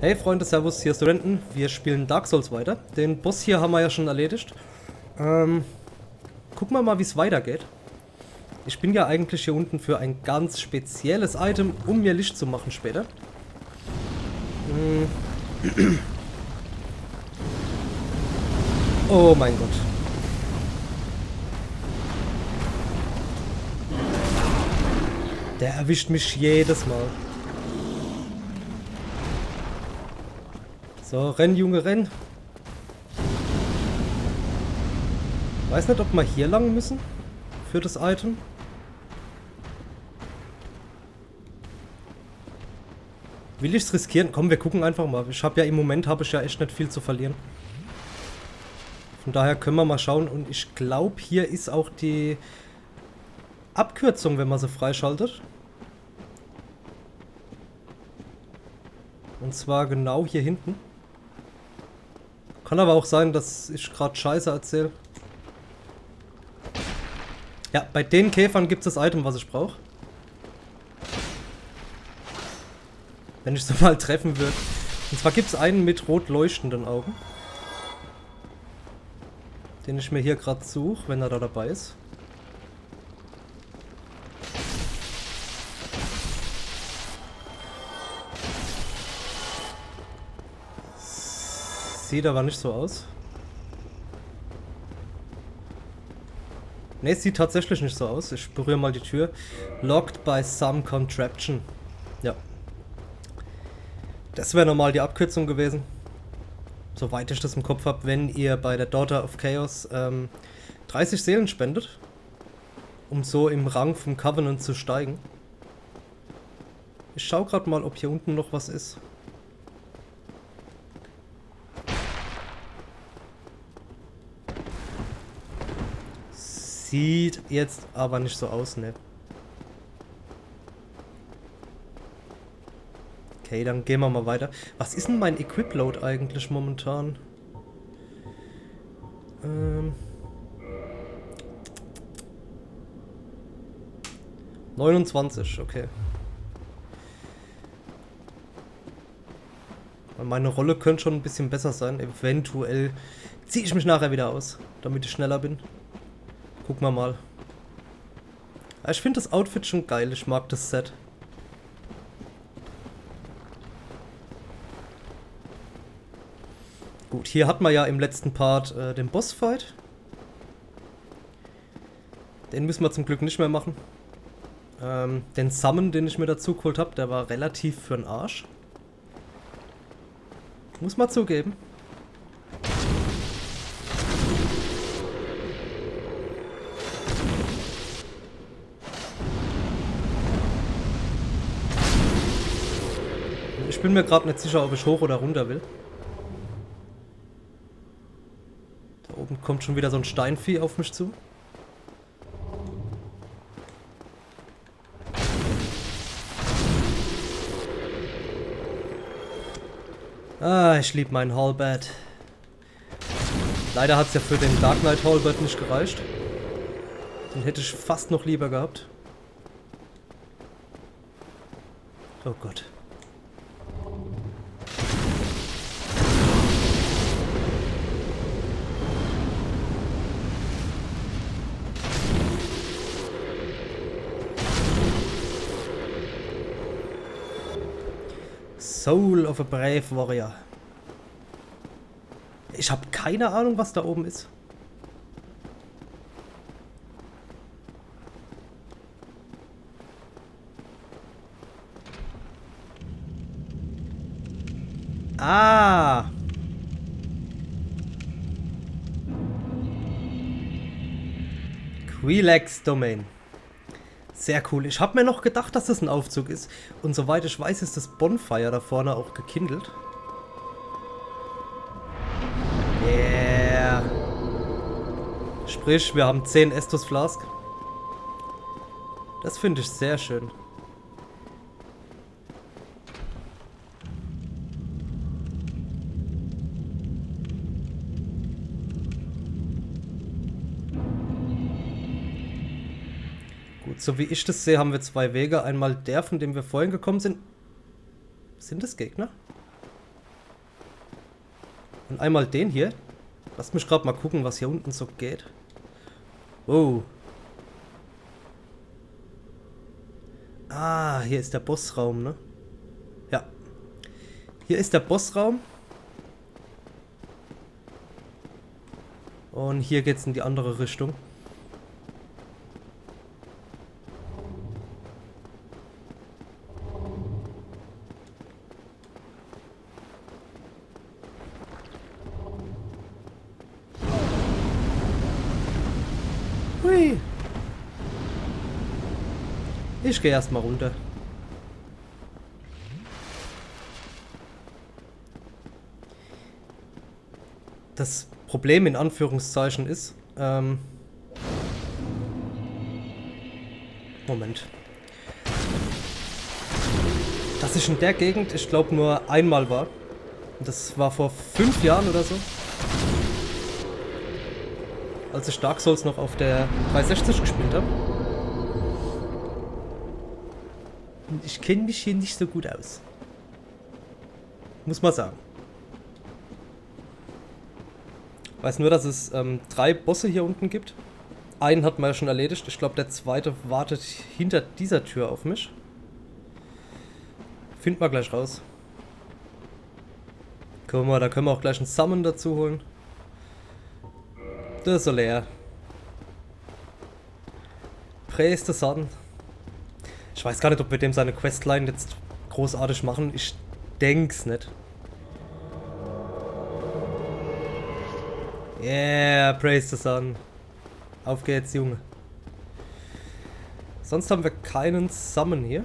Hey Freunde, Servus, hier ist Studenten. Wir spielen Dark Souls weiter. Den Boss hier haben wir ja schon erledigt. Gucken wir mal, wie es weitergeht. Ich bin ja eigentlich hier unten für ein ganz spezielles Item, um mir Licht zu machen später. Oh mein Gott. Der erwischt mich jedes Mal. So, renn, Junge, renn. Weiß nicht, ob wir hier lang müssen. Für das Item. Will ich es riskieren? Komm, wir gucken einfach mal. Ich habe ja im Moment echt nicht viel zu verlieren. Von daher können wir mal schauen. Und ich glaube, hier ist auch die Abkürzung, wenn man sie freischaltet. Und zwar genau hier hinten. Kann aber auch sein, dass ich gerade Scheiße erzähle. Ja, bei den Käfern gibt es das Item, was ich brauche. Wenn ich sie mal treffen würde. Und zwar gibt es einen mit rot leuchtenden Augen. Den ich mir hier gerade suche, wenn er da dabei ist. Sieht aber nicht so aus. Ne, sieht tatsächlich nicht so aus. Ich berühre mal die Tür. Locked by some contraption. Ja. Das wäre normal die Abkürzung gewesen. Soweit ich das im Kopf habe, wenn ihr bei der Daughter of Chaos 30 Seelen spendet. Um so im Rang vom Covenant zu steigen. Ich schaue gerade mal, ob hier unten noch was ist. Sieht jetzt aber nicht so aus, ne? Okay, dann gehen wir mal weiter. Was ist denn mein Equip-Load eigentlich momentan? 29, okay. Meine Rolle könnte schon ein bisschen besser sein. Eventuell ziehe ich mich nachher wieder aus, damit ich schneller bin. Gucken wir mal. Ich finde das Outfit schon geil. Ich mag das Set. Gut, hier hat man ja im letzten Part den Bossfight. Den müssen wir zum Glück nicht mehr machen. Den Summon, den ich mir dazu geholt habe, der war relativ für den Arsch. Muss man zugeben. Ich bin mir gerade nicht sicher, ob ich hoch oder runter will. Da oben kommt schon wieder so ein Steinvieh auf mich zu. Ah, ich liebe meinen Halberd. Leider hat es ja für den Dark Knight Halberd nicht gereicht. Den hätte ich fast noch lieber gehabt. Oh Gott. Soul of a Brave Warrior. Ich habe keine Ahnung, was da oben ist. Ah! Quilex Domain. Sehr cool. Ich habe mir noch gedacht, dass das ein Aufzug ist. Und soweit ich weiß, ist das Bonfire da vorne auch gekindelt. Yeah. Sprich, wir haben 10 Estus Flask. Das finde ich sehr schön. Gut, so wie ich das sehe, haben wir zwei Wege. Einmal der, von dem wir vorhin gekommen sind. Sind das Gegner? Und einmal den hier. Lasst mich gerade mal gucken, was hier unten so geht. Oh. Ah, hier ist der Bossraum, ne? Ja. Hier ist der Bossraum. Und hier geht's in die andere Richtung. Hui. Ich gehe erstmal runter. Das Problem in Anführungszeichen ist, Moment. Dass ich in der Gegend, ich glaube, nur einmal war. Das war vor 5 Jahren oder so. Als ich Dark Souls noch auf der 360 gespielt habe. Und ich kenne mich hier nicht so gut aus. Muss man sagen. Weiß nur, dass es 3 Bosse hier unten gibt. Einen hat man ja schon erledigt. Ich glaube, der zweite wartet hinter dieser Tür auf mich. Finden wir gleich raus. Guck mal, da können wir auch gleich einen Summon dazu holen. Der Solaire. Praise the Sun. Ich weiß gar nicht, ob wir dem seine Questline jetzt großartig machen. Ich denk's nicht. Yeah, praise the Sun. Auf geht's, Junge. Sonst haben wir keinen Summon hier.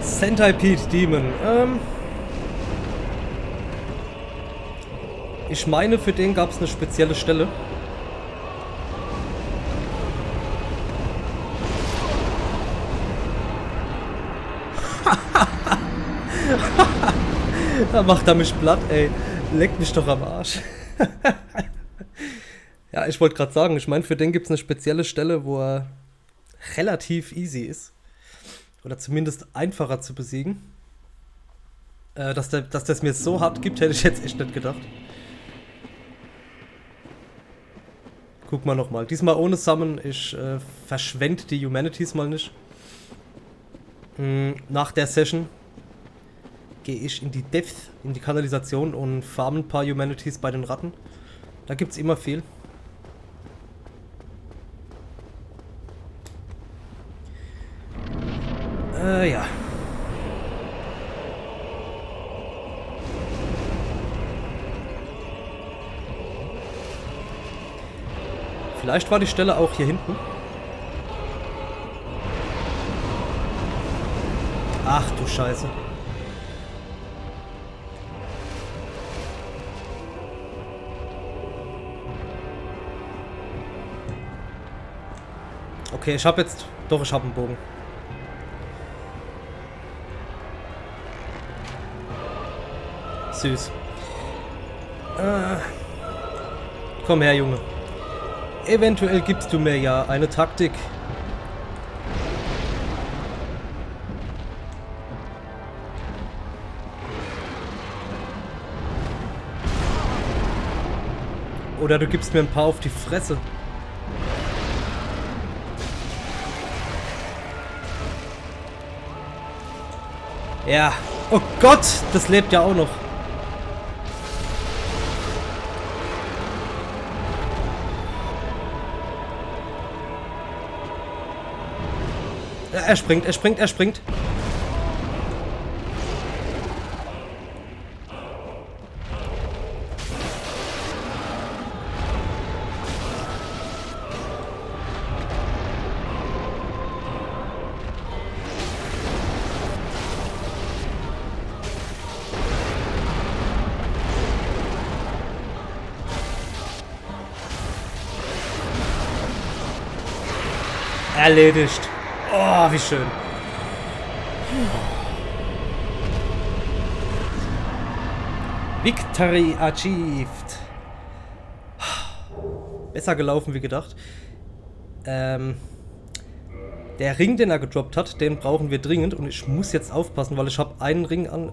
Centipede Demon. Ich meine, für den gab es eine spezielle Stelle. Da macht er mich platt, ey. Leckt mich doch am Arsch. Ja, ich wollte gerade sagen, ich meine, für den gibt es eine spezielle Stelle, wo er relativ easy ist. Oder zumindest einfacher zu besiegen. Dass das mir so hart gibt, hätte ich jetzt echt nicht gedacht. Guck mal nochmal. Diesmal ohne Summon. Ich verschwende die Humanities mal nicht. Nach der Session gehe ich in die Depth, in die Kanalisation und farme ein paar Humanities bei den Ratten. Da gibt's immer viel. Ja. Vielleicht war die Stelle auch hier hinten. Ach du Scheiße. Okay, ich habe jetzt... Doch, ich habe einen Bogen. Süß. Komm her, Junge. Eventuell gibst du mir ja eine Taktik. Oder du gibst mir ein paar auf die Fresse. Ja. Oh Gott, das lebt ja auch noch. Er springt, er springt, er springt. Erledigt. Oh, wie schön. Victory achieved. Besser gelaufen wie gedacht. Der Ring, den er gedroppt hat, den brauchen wir dringend. Und ich muss jetzt aufpassen, weil ich habe einen Ring an...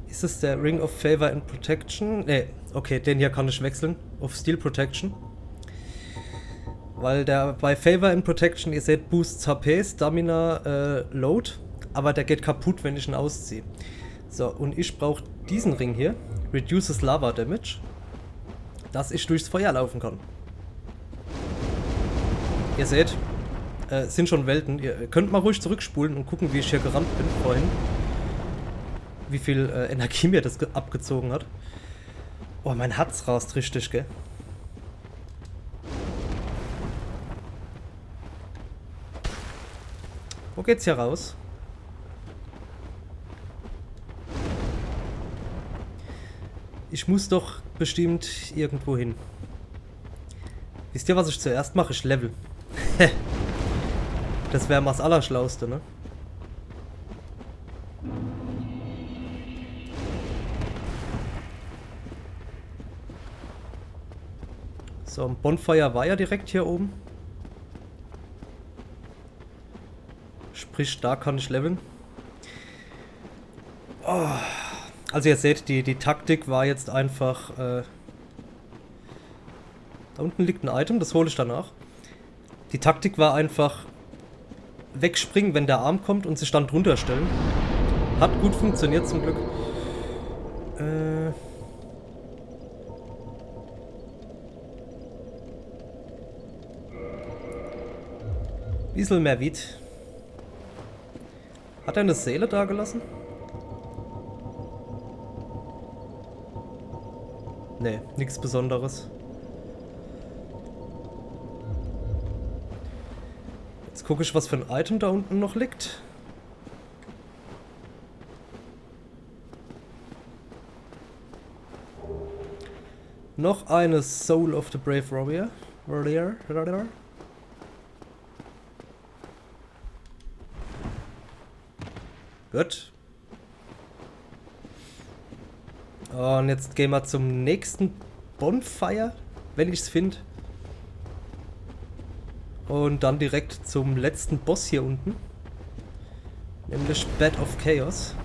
Ist es der Ring of Favor and Protection? Ne, okay, den hier kann ich wechseln. Auf Steel Protection. Weil der bei Favor and Protection, ihr seht, boosts HP, Stamina, Load. Aber der geht kaputt, wenn ich ihn ausziehe. So, und ich brauche diesen Ring hier. Reduces Lava Damage. Dass ich durchs Feuer laufen kann. Ihr seht, sind schon Welten. Ihr könnt mal ruhig zurückspulen und gucken, wie ich hier gerannt bin vorhin. Wie viel Energie mir das abgezogen hat. Oh, mein Herz rast richtig, gell? Wo geht's hier raus? Ich muss doch bestimmt irgendwo hin. Wisst ihr, was ich zuerst mache? Ich level. Das wäre mal das Allerschlauste, ne? So, ein Bonfire war ja direkt hier oben. Sprich, da kann ich leveln. Oh. Also ihr seht, die Taktik war jetzt einfach... da unten liegt ein Item, das hole ich danach. Die Taktik war einfach wegspringen, wenn der Arm kommt und sich dann drunter stellen. Hat gut funktioniert zum Glück. Bisschen mehr Wied. Hat er eine Seele da gelassen? Nee, nichts Besonderes. Jetzt gucke ich, was für ein Item da unten noch liegt. Noch eine Soul of the Brave Warrior. Gut. Und jetzt gehen wir zum nächsten Bonfire, wenn ich es finde. Und dann direkt zum letzten Boss hier unten. Nämlich Bed of Chaos.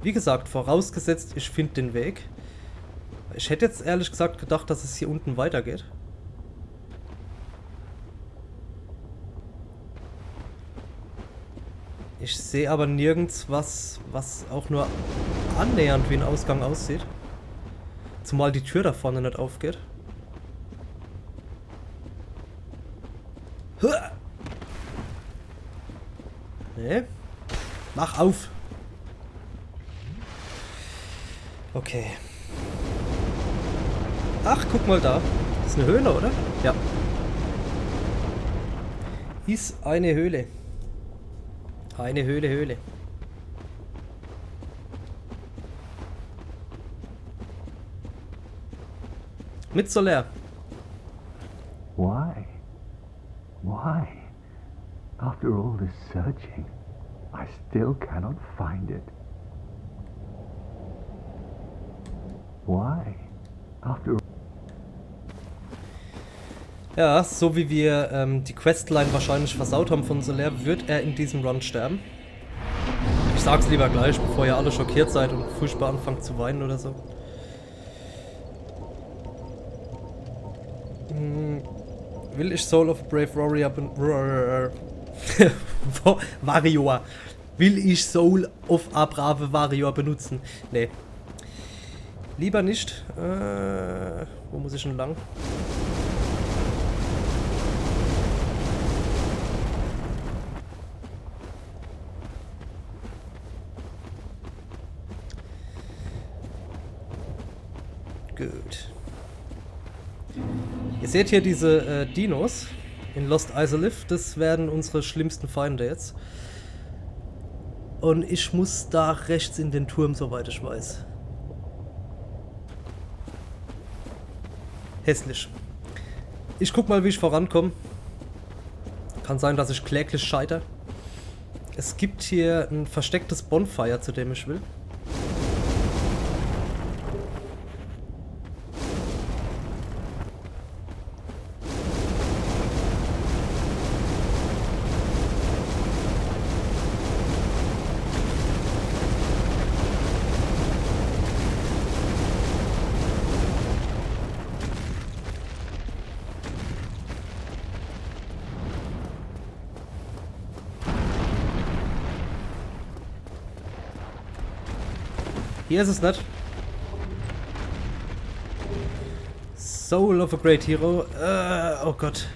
Wie gesagt, vorausgesetzt, ich finde den Weg. Ich hätte jetzt ehrlich gesagt gedacht, dass es hier unten weitergeht. Ich sehe aber nirgends was auch nur annähernd wie ein Ausgang aussieht. Zumal die Tür da vorne nicht aufgeht. Nee. Mach auf. Okay. Ach, guck mal da. Das ist eine Höhle, oder? Ja. Ist eine Höhle. Eine Höhle. Mit Solaire. Why? Why? After all this searching, I still cannot find it. Why? After... Ja, so wie wir die Questline wahrscheinlich versaut haben von Solaire, wird er in diesem Run sterben. Ich sag's lieber gleich, bevor ihr alle schockiert seid und furchtbar anfangt zu weinen oder so. Will ich Soul of Brave Warrior Warrior. Will ich Soul of a Brave Warrior benutzen? Nee. Lieber nicht. Wo muss ich denn lang? Gut. Ihr seht hier diese Dinos in Lost Isolith. Das werden unsere schlimmsten Feinde jetzt. Und ich muss da rechts in den Turm, soweit ich weiß. Hässlich. Ich guck mal, wie ich vorankomme. Kann sein, dass ich kläglich scheitere. Es gibt hier ein verstecktes Bonfire, zu dem ich will. Hier ist es nicht. Soul of a Great Hero. Oh Gott.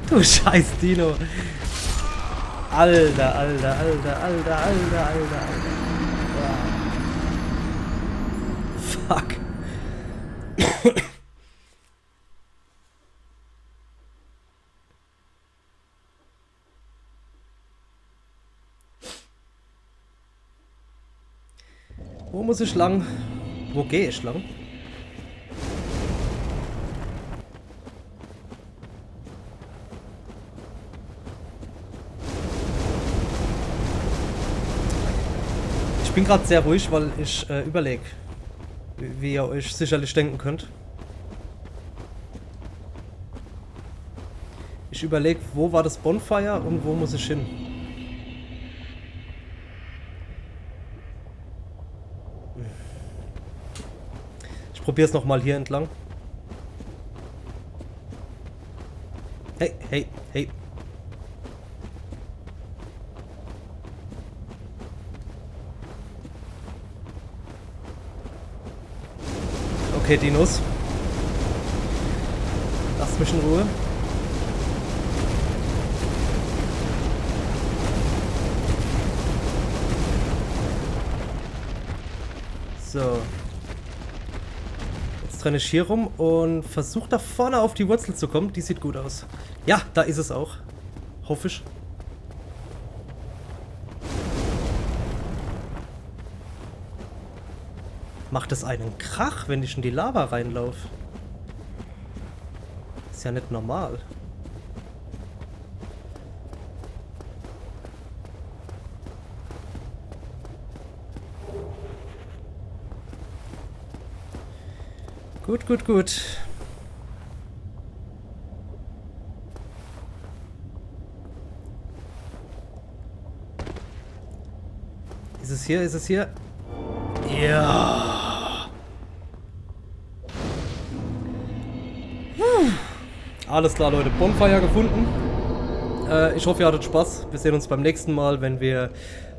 Du scheiß Dino. Alter, Alter, Alter, Alter, Alter, Alter, Alter. Ja. Fuck. Wo muss ich lang? Wo gehe ich lang? Ich bin gerade sehr ruhig, weil ich überlege, wie ihr euch sicherlich denken könnt. Ich überlege, wo war das Bonfire und wo muss ich hin? Ich probiere es nochmal hier entlang. Hey, hey, hey. Okay, Dinos. Lasst mich in Ruhe. So. Jetzt renne ich hier rum und versuche da vorne auf die Wurzel zu kommen. Die sieht gut aus. Ja, da ist es auch. Hoffe ich. Macht es einen Krach, wenn ich in die Lava reinlaufe? Ist ja nicht normal. Gut, gut, gut. Ist es hier? Ist es hier? Ja. Alles klar, Leute. Bonfire gefunden. Ich hoffe, ihr hattet Spaß. Wir sehen uns beim nächsten Mal, wenn wir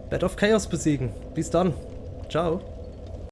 Bed of Chaos besiegen. Bis dann. Ciao.